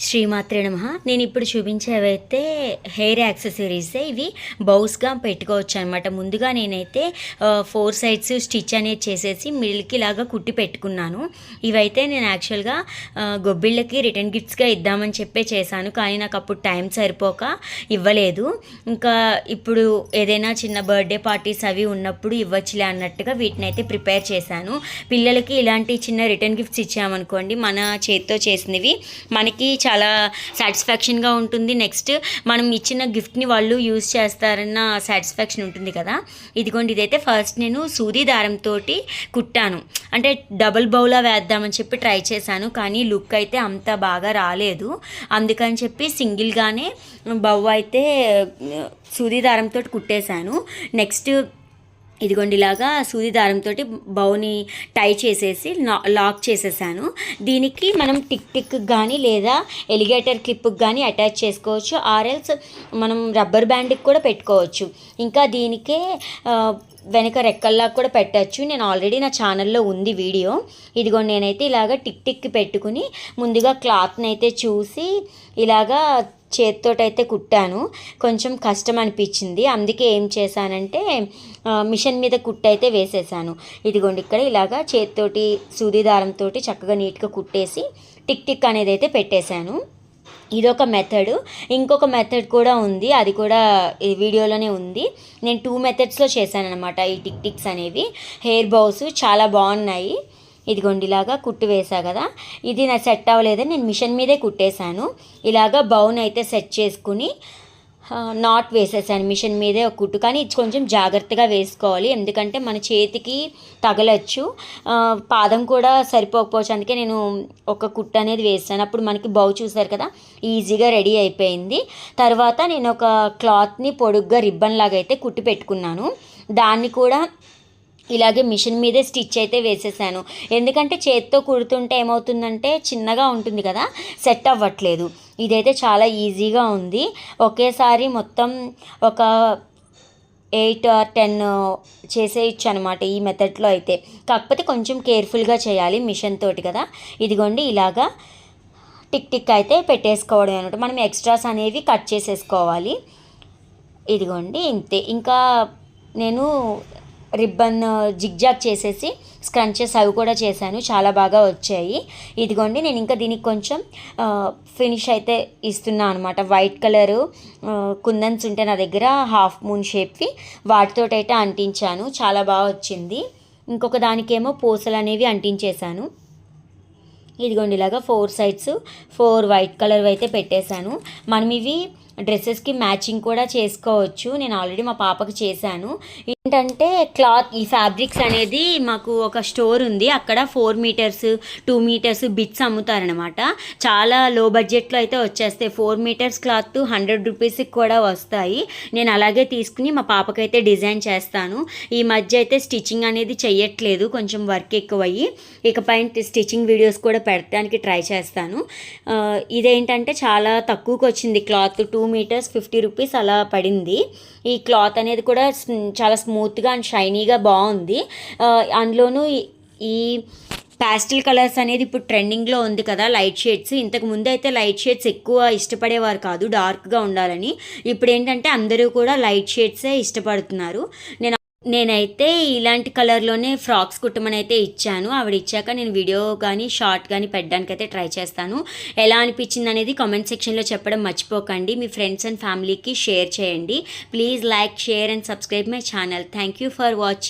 శ్రీమాత్రే నమః. నేను ఇప్పుడు చూపించేవైతే హెయిర్ యాక్సెసరీస్. ఇవి బౌస్గా పెట్టుకోవచ్చు అనమాట. ముందుగా నేనైతే 4 సైడ్స్ స్టిచ్ అనేది చేసేసి మిడిల్కి లాగా కుట్టి పెట్టుకున్నాను. ఇవైతే నేను యాక్చువల్గా గొబ్బిళ్ళకి రిటర్న్ గిఫ్ట్స్గా ఇద్దామని చెప్పే చేశాను, కానీ నాకు అప్పుడు టైం సరిపోక ఇవ్వలేదు. ఇంకా ఇప్పుడు ఏదైనా చిన్న బర్త్డే పార్టీస్ అవి ఉన్నప్పుడు ఇవ్వచ్చులే అన్నట్టుగా వీటిని అయితే ప్రిపేర్ చేశాను. పిల్లలకి ఇలాంటి చిన్న రిటర్న్ గిఫ్ట్స్ ఇచ్చామనుకోండి, మన చేతితో చేసినవి మనకి చాలా సాటిస్ఫాక్షన్గా ఉంటుంది. నెక్స్ట్ మనం ఇచ్చిన గిఫ్ట్ని వాళ్ళు యూజ్ చేస్తారన్న సాటిస్ఫాక్షన్ ఉంటుంది కదా. ఇదిగోండి, ఇదైతే ఫస్ట్ నేను సూది దారంతో కుట్టాను. అంటే డబుల్ బౌలా వేద్దామని చెప్పి ట్రై చేశాను, కానీ లుక్ అయితే అంత బాగా రాలేదు. అందుకని చెప్పి సింగిల్గానే బౌ అయితే సూది దారంతో కుట్టేశాను. నెక్స్ట్ ఇదిగోండి, ఇలాగా సూది దారంతో బౌని టై చేసేసి లాక్ చేసేసాను. దీనికి మనం టిక్ టిక్ కానీ లేదా ఎలిగేటర్ క్లిప్కి కానీ అటాచ్ చేసుకోవచ్చు, ఆర్ఎల్స్ మనం రబ్బర్ బ్యాండ్కి కూడా పెట్టుకోవచ్చు. ఇంకా దీనికే వెనక రెక్కల్లా కూడా పెట్టచ్చు. నేను ఆల్రెడీ నా ఛానల్లో ఉంది వీడియో. ఇదిగోండి, నేనైతే ఇలాగ టిక్ టిక్ పెట్టుకుని ముందుగా క్లాత్ని అయితే చూసి ఇలాగా చేత్తోటైతే కుట్టాను. కొంచెం కష్టం అనిపించింది, అందుకే ఏం చేశానంటే మిషన్ మీద కుట్టయితే వేసేసాను. ఇదిగోండి, ఇక్కడ ఇలాగా చేత్తోటి సూది దారంతో చక్కగా నీట్గా కుట్టేసి టిక్ టిక్ అనేది అయితే పెట్టేశాను. ఇదొక మెథడ్. ఇంకొక మెథడ్ కూడా ఉంది, అది కూడా ఈ వీడియోలోనే ఉంది. నేను 2 మెథడ్స్లో చేశాను అనమాట ఈ టిక్ టిక్స్ అనేవి. హెయిర్ బౌస్ చాలా బాగున్నాయి. ఇదిగోండి, ఇలాగా కుట్టు వేసా కదా, ఇది నాకు సెట్ అవ్వలేదని నేను మిషన్ మీదే కుట్టేశాను. ఇలాగా బౌన్ అయితే సెట్ చేసుకుని నాట్ వేసేసాను మిషన్ మీదే ఒక కుట్టు. కానీ ఇది కొంచెం జాగ్రత్తగా వేసుకోవాలి, ఎందుకంటే మన చేతికి తగలచ్చు, పాదం కూడా సరిపోకపోవచ్చు. అందుకే నేను ఒక కుట్టు అనేది వేసాను. అప్పుడు మనకి బౌ చూసారు కదా, ఈజీగా రెడీ అయిపోయింది. తర్వాత నేను ఒక క్లాత్ని పొడుగ్గా రిబ్బన్ లాగా అయితే కుట్టి పెట్టుకున్నాను. దాన్ని కూడా ఇలాగే మిషన్ మీదే స్టిచ్ అయితే వేసేసాను. ఎందుకంటే చేత్తో కుడుతుంటే ఏమవుతుందంటే చిన్నగా ఉంటుంది కదా, సెట్ అవ్వట్లేదు. ఇదైతే చాలా ఈజీగా ఉంది. ఒకేసారి మొత్తం ఒక 8 or 10 చేసేయచ్చు అనమాట ఈ మెథడ్లో అయితే. కాకపోతే కొంచెం కేర్ఫుల్గా చేయాలి మిషన్ తోటి కదా. ఇదిగోండి, ఇలాగా టిక్ టిక్ అయితే పెట్టేసుకోవడం అనమాట. మనం ఎక్స్ట్రాస్ అనేవి కట్ చేసేసుకోవాలి. ఇదిగోండి, ఇంతే. ఇంకా నేను రిబ్బన్ జిగ్జాగ్ చేసేసి స్క్రంచెస్ అవి కూడా చేశాను, చాలా బాగా వచ్చాయి. ఇదిగోండి, నేను ఇంకా దీనికి కొంచెం ఫినిష్ అయితే ఇస్తున్నా అనమాట. వైట్ కలరు కుందన్స్ ఉంటే నా దగ్గర హాఫ్ మూన్ షేప్వి, వాటితోటైతే అంటించాను, చాలా బాగా వచ్చింది. ఇంకొక దానికేమో పూసలు అనేవి అంటించేశాను. ఇదిగోండి, ఇలాగా 4 సైడ్స్ 4 వైట్ కలర్ అయితే పెట్టేశాను. మనం ఇవి డ్రెస్సెస్కి మ్యాచింగ్ కూడా చేసుకోవచ్చు. నేను ఆల్రెడీ మా పాపకి చేశాను. ఏంటంటే క్లాత్, ఈ ఫ్యాబ్రిక్స్ అనేది మాకు ఒక స్టోర్ ఉంది, అక్కడ 4 మీటర్స్ 2 మీటర్స్ బిట్స్ అమ్ముతారనమాట. చాలా లో బడ్జెట్లో అయితే వచ్చేస్తాయి. 4 మీటర్స్ క్లాత్ 100 రూపీస్కి కూడా వస్తాయి. నేను అలాగే తీసుకుని మా పాపకైతే డిజైన్ చేస్తాను. ఈ మధ్య అయితే స్టిచ్చింగ్ అనేది చెయ్యట్లేదు, కొంచెం వర్క్ ఎక్కువయ్యి. ఇకపై స్టిచ్చింగ్ వీడియోస్ కూడా పెట్టడానికి ట్రై చేస్తాను. ఇదేంటంటే చాలా తక్కువకి వచ్చింది క్లాత్, 2 మీటర్స్ 50 రూపీస్ అలా పడింది. ఈ క్లాత్ అనేది కూడా చాలా స్మూత్గా అండ్ షైనీగా బాగుంది. అందులోనూ ఈ ప్యాస్టల్ కలర్స్ అనేది ఇప్పుడు ట్రెండింగ్లో ఉంది కదా, లైట్ షేడ్స్. ఇంతకు ముందు అయితే లైట్ షేడ్స్ ఎక్కువ ఇష్టపడేవారు కాదు, డార్క్గా ఉండాలని. ఇప్పుడు ఏంటంటే అందరూ కూడా లైట్ షేడ్సే ఇష్టపడుతున్నారు. నేనైతే ఇలాంటి కలర్లోనే ఫ్రాక్స్ కుట్టమని అయితే ఇచ్చాను. ఆవిడ ఇచ్చాక నేను వీడియో కానీ షార్ట్ కానీ పెట్టడానికి అయితే ట్రై చేస్తాను. ఎలా అనిపించింది అనేది కామెంట్ సెక్షన్లో చెప్పడం మర్చిపోకండి. మీ ఫ్రెండ్స్ అండ్ ఫ్యామిలీకి షేర్ చేయండి. Please like, share and subscribe my channel. Thank you for watching.